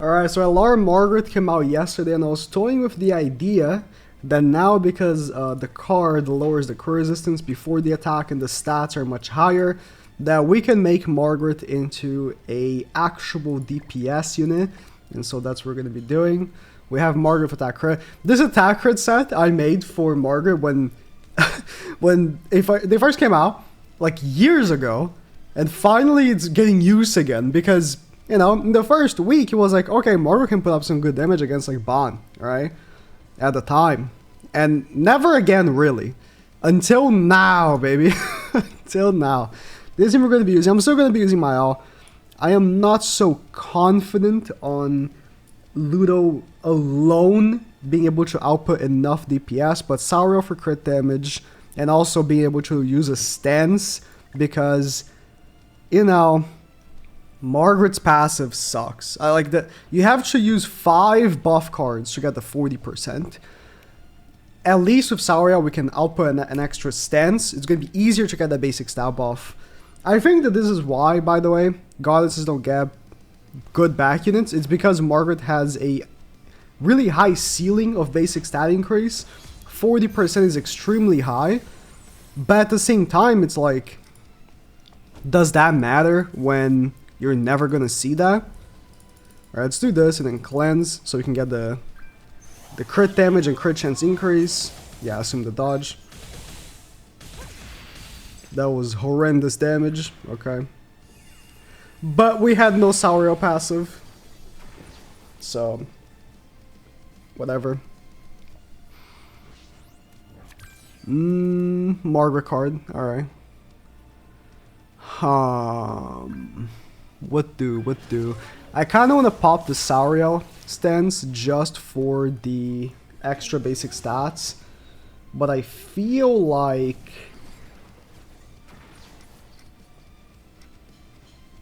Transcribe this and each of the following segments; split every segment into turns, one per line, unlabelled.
Alright, so LR Margaret came out yesterday, and I was toying with the idea that now, because the card lowers the crit resistance before the attack and the stats are much higher, that we can make Margaret into a actual DPS unit, and so that's what we're going to be doing. We have Margaret with attack crit. This attack crit set I made for Margaret when they first came out, like years ago, and finally it's getting used again, because you know, in the first week, it was like, okay, Margaret can put up some good damage against, like, Ban, right? At the time. And never again, really. Until now, baby. Until now. This team we're going to be using. I'm still going to be using my all. I am not so confident on Ludo alone being able to output enough DPS, but Sauriel for crit damage, and also being able to use a stance, because, you know, Margaret's passive sucks. I like that. You have to use 5 buff cards to get the 40%. At least with Sauriel, we can output an extra stance. It's going to be easier to get that basic stat buff. I think that this is why, by the way, goddesses don't get good back units. It's because Margaret has a really high ceiling of basic stat increase. 40% is extremely high. But at the same time, it's like, does that matter when you're never going to see that? Alright, let's do this and then cleanse so we can get the crit damage and crit chance increase. Yeah, assume the dodge. That was horrendous damage. Okay. But we had no Sauriel passive. So, whatever. Margaret card. Alright. What do? I kind of want to pop the Sauriel stance just for the extra basic stats, but I feel like...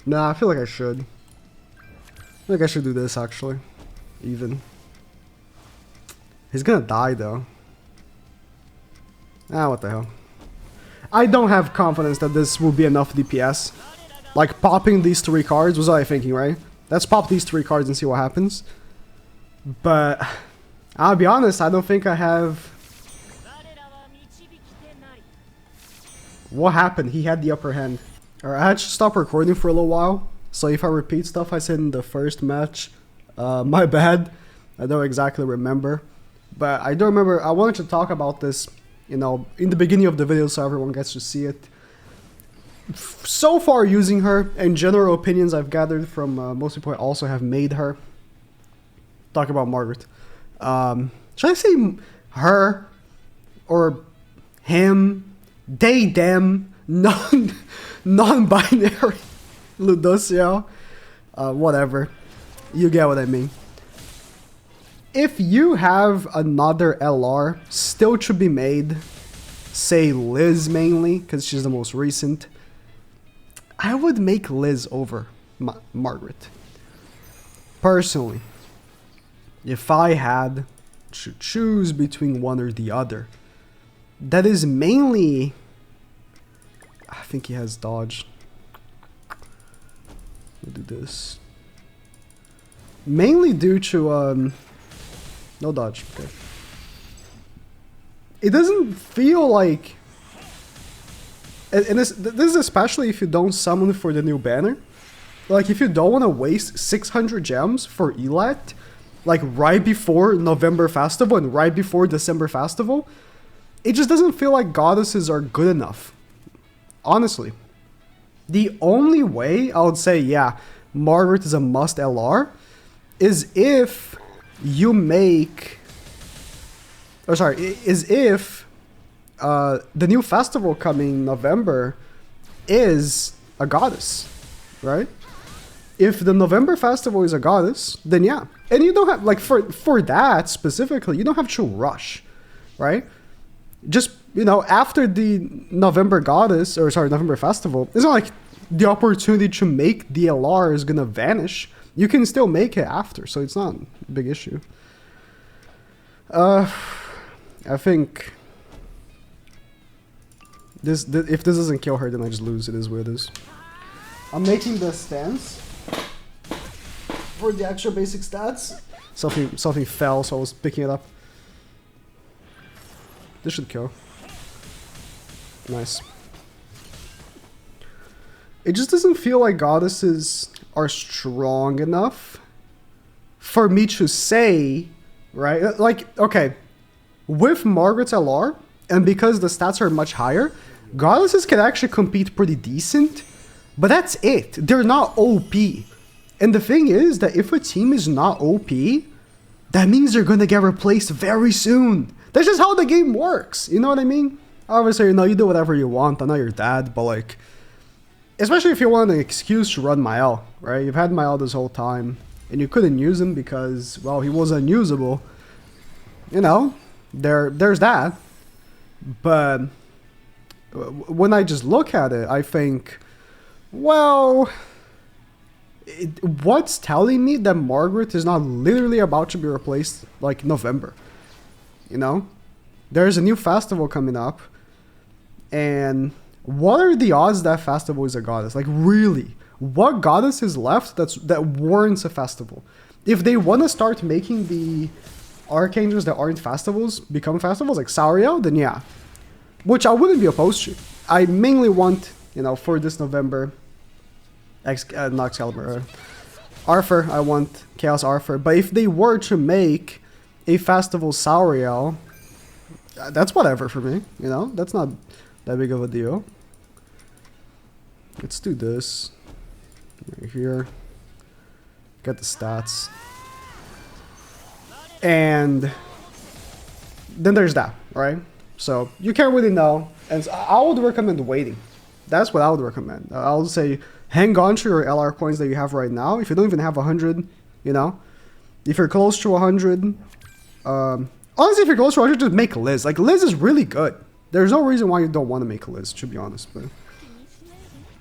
Nah, I feel like I should. I think I should do this, actually. Even. He's gonna die, though. Ah, what the hell. I don't have confidence that this will be enough DPS. Like, popping these 3 cards was what I was thinking, right? Let's pop these 3 cards and see what happens. But, I'll be honest, I don't think I have... What happened? He had the upper hand. Alright, I had to stop recording for a little while. So if I repeat stuff I said in the first match, my bad. I don't exactly remember. But I do remember, I wanted to talk about this, you know, in the beginning of the video so everyone gets to see it. So far using her, and general opinions I've gathered from most people I also have made her. Talk about Margaret. Should I say her or him, they, them, non-binary, LUDOCIEL, whatever. You get what I mean. If you have another LR still to be made, say Liz mainly, because she's the most recent, I would make Liz over Margaret. Personally. If I had to choose between one or the other. That is mainly... I think he has dodge. We'll do this. Mainly due to... no dodge. Okay. It doesn't feel like... And this is especially if you don't summon for the new banner. Like, if you don't want to waste 600 gems for Elat, like right before November Festival and right before December Festival, it just doesn't feel like goddesses are good enough. Honestly. The only way I would say, yeah, Margaret is a must LR, is if you make... Or sorry, is if... the new festival coming November is a goddess, right? If the November festival is a goddess, then yeah. And you don't have, like, for that specifically, you don't have to rush, right? Just, you know, after the November goddess, or sorry, November festival, it's not like the opportunity to make DLR is gonna vanish. You can still make it after, so it's not a big issue. I think... if this doesn't kill her, then I just lose. It is what it is. I'm making the stance. for the extra basic stats. Something fell, so I was picking it up. This should kill. Nice. It just doesn't feel like goddesses are strong enough for me to say, right? Like, okay, with Margaret's LR, and because the stats are much higher, goddesses can actually compete pretty decent, but that's it. They're not OP. And the thing is that if a team is not OP, that means they're gonna get replaced very soon. That's just how the game works, you know what I mean? Obviously, you know, you do whatever you want, I'm not your dad, but like, especially if you want an excuse to run Mael, right? You've had Mael this whole time, and you couldn't use him because, well, he was unusable. You know, there's that. But when I just look at it, I think, well, what's telling me that Margaret is not literally about to be replaced like November? You know, there's a new festival coming up, and what are the odds that festival is a goddess? Like, really, what goddess is left that warrants a festival? If they want to start making the archangels that aren't festivals become festivals, like Sauriel, then yeah, which I wouldn't be opposed to. I mainly want, you know, for this November, not Excalibur, Arthur, I want Chaos Arthur. But if they were to make a festival Sauriel, that's whatever for me, you know? That's not that big of a deal. Let's do this. Right here. Get the stats. And then there's that, right? So you can't really know. And I would recommend waiting. That's what I would recommend. I would say hang on to your LR coins that you have right now. If you don't even have 100, you know, if you're close to 100, honestly, if you're close to 100, just make Liz. Like, Liz is really good. There's no reason why you don't want to make Liz, to be honest. But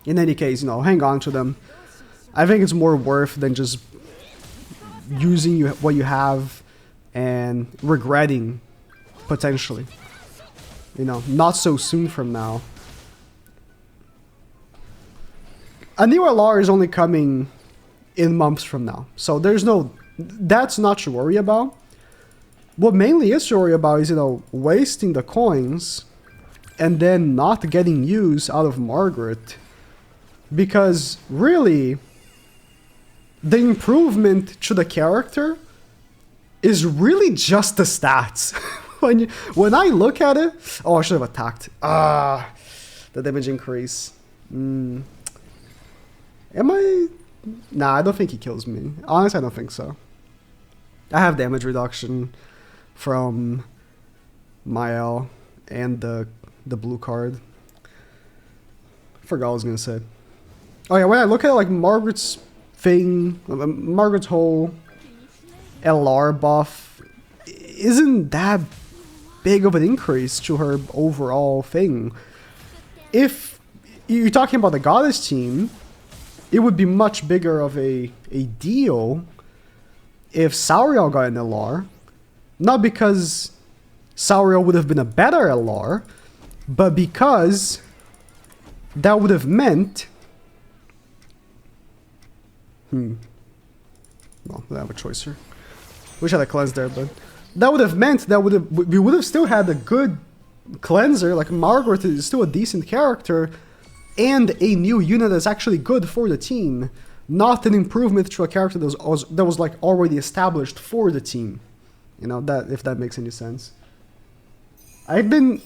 in any case, you know, hang on to them. I think it's more worth than just using what you have and regretting potentially. You know, not so soon from now. A new LR is only coming in months from now. So there's no, that's not to worry about. What mainly is to worry about is, you know, wasting the coins and then not getting use out of Margaret. Because really, the improvement to the character is really just the stats. when I look at it, oh, I should have attacked. The damage increase. Am I? Nah, I don't think he kills me. Honestly, I don't think so. I have damage reduction from Mael and the blue card. I forgot what I was gonna say. Oh yeah, when I look at it, like Margaret's thing, Margaret's whole LR buff isn't that big of an increase to her overall thing. If you're talking about the goddess team, it would be much bigger of a deal if Sauriel got an LR. Not because Sauriel would have been a better LR, but because that would have meant... Well, I have a choice here. Wish I had a cleanse there, but... That would have meant that we would have still had a good cleanser. Like, Margaret is still a decent character, and a new unit that's actually good for the team. Not an improvement to a character that was like already established for the team. You know, that, if that makes any sense. I haven't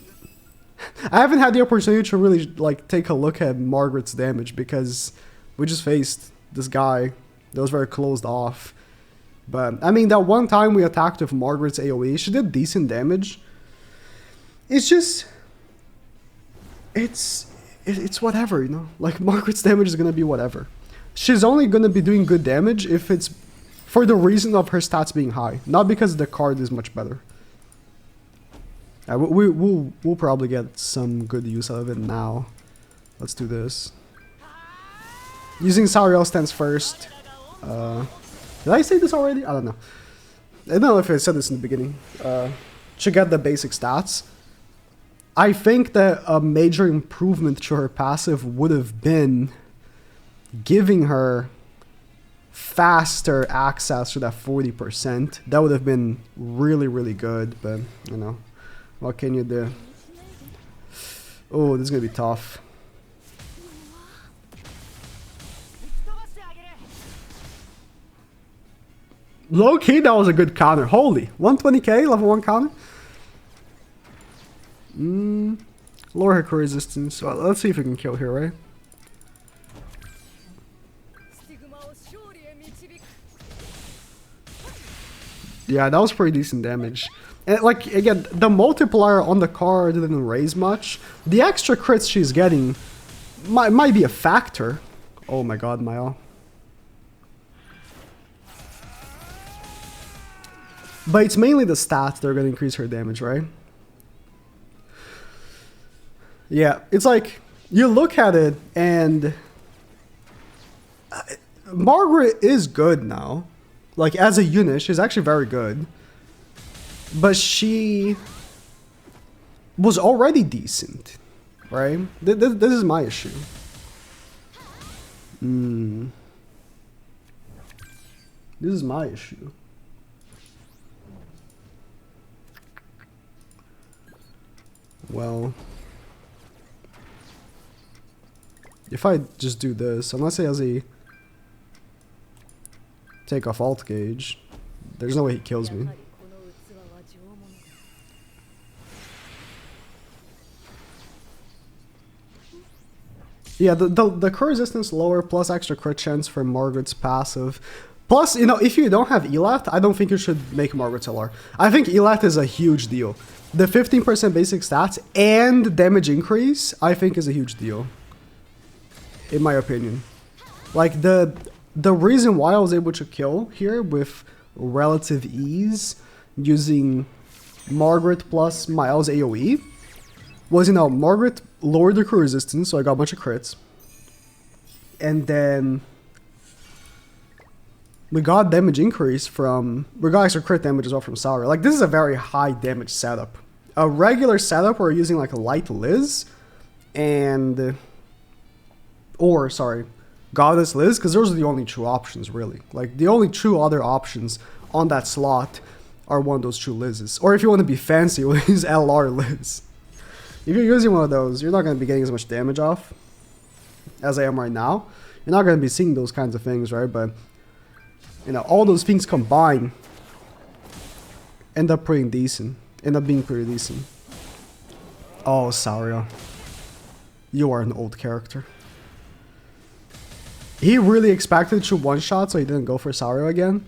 had the opportunity to really like take a look at Margaret's damage because we just faced this guy that was very closed off. But I mean, that one time we attacked with Margaret's AoE, she did decent damage. It's just, it's whatever, you know. Like, Margaret's damage is gonna be whatever. She's only gonna be doing good damage if it's for the reason of her stats being high, not because the card is much better. We'll probably get some good use out of it now. Let's do this. Using Sauriel stance first. Did I say this already? I don't know. I don't know if I said this in the beginning. To get the basic stats. I think that a major improvement to her passive would have been giving her faster access to that 40%, that would have been really, really good. But, you know, what can you do? Oh, this is going to be tough. Low key, that was a good counter. Holy, 120k, level 1 counter. Lower her core resistance. Well, let's see if we can kill here, right? Yeah, that was pretty decent damage. And like, again, the multiplier on the card didn't raise much. The extra crits she's getting might be a factor. Oh my god, Maya. But it's mainly the stats that are going to increase her damage, right? Yeah, it's like, you look at it and Margaret is good now. Like, as a unit, she's actually very good. But she was already decent, right? This is my issue. This is my issue. Well, if I just do this, unless he has a take off alt gauge, there's no way he kills me. Yeah, the crit resistance lower plus extra crit chance for Margaret's passive. Plus, you know, if you don't have Elat, I don't think you should make Margaret's LR. I think Elat is a huge deal. The 15% basic stats and damage increase, I think, is a huge deal. In my opinion. Like, the reason why I was able to kill here with relative ease using Margaret plus Miles AoE was, you know, Margaret lowered the crit resistance, so I got a bunch of crits. And then we got damage increase from, we got extra crit damage as well from Saura. Like, this is a very high damage setup. A regular setup where we're using like a light Liz and, or sorry, Goddess Liz, because those are the only two options really. Like, the only two other options on that slot are one of those two Liz's. Or if you want to be fancy, we'll use LR Liz. If you're using one of those, you're not going to be getting as much damage off as I am right now. You're not going to be seeing those kinds of things, right? But, you know, all those things combined end up being pretty decent. Oh, Saria. You are an old character. He really expected to one-shot, so he didn't go for Saria again.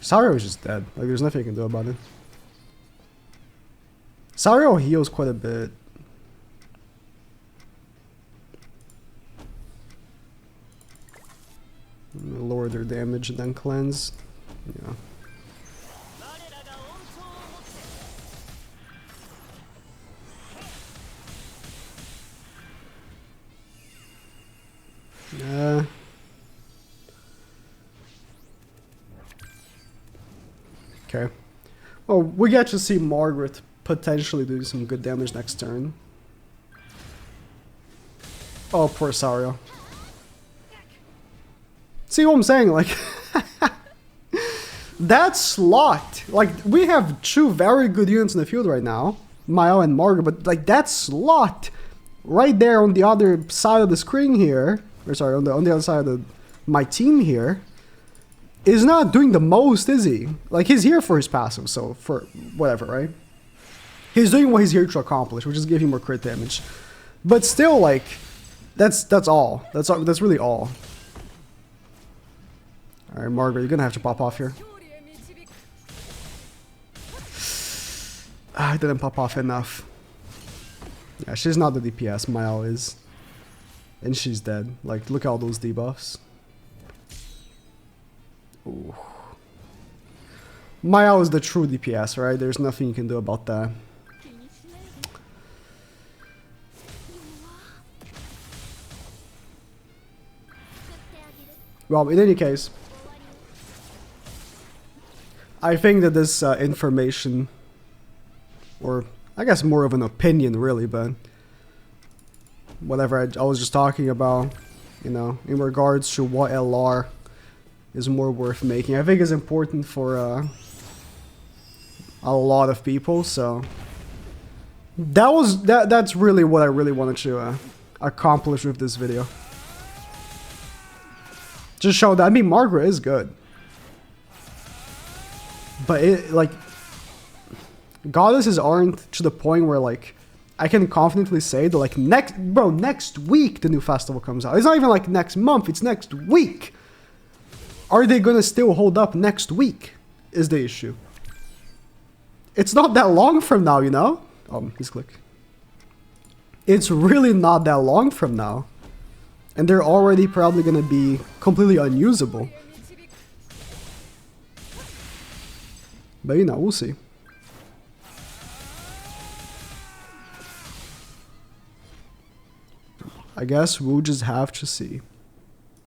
Saria was just dead. Like, there's nothing you can do about it. Saria heals quite a bit. Lower their damage and then cleanse. Yeah. Okay. Well, we get to see Margaret potentially do some good damage next turn. Oh, poor Saria. See what I'm saying? Like, that slot, like, we have two very good units in the field right now, Maya and Margaret, but like that slot right there on the other side of the screen here, or sorry, on the other side of my team here, is not doing the most, is he? Like, he's here for his passive, so for whatever, right? He's doing what he's here to accomplish, which is give him more crit damage. But still, like, that's all. That's really all. Alright, Margaret, you're gonna have to pop off here. I didn't pop off enough. Yeah, she's not the DPS, Maya is. And she's dead. Like, look at all those debuffs. Ooh. Maya is the true DPS, right? There's nothing you can do about that. Well, in any case, I think that this information, or I guess more of an opinion really, but whatever. I was just talking about, you know, in regards to what LR is more worth making. I think it's important for a lot of people, so that's really what I really wanted to accomplish with this video. Just show that. I mean, Margaret is good, but it, like, goddesses aren't to the point where, like, I can confidently say that, like, next week the new festival comes out. It's not even like next month, it's next week. Are they gonna still hold up next week is the issue. It's not that long from now, you know? He's click. It's really not that long from now. And they're already probably gonna be completely unusable. But you know, we'll see. I guess we'll just have to see.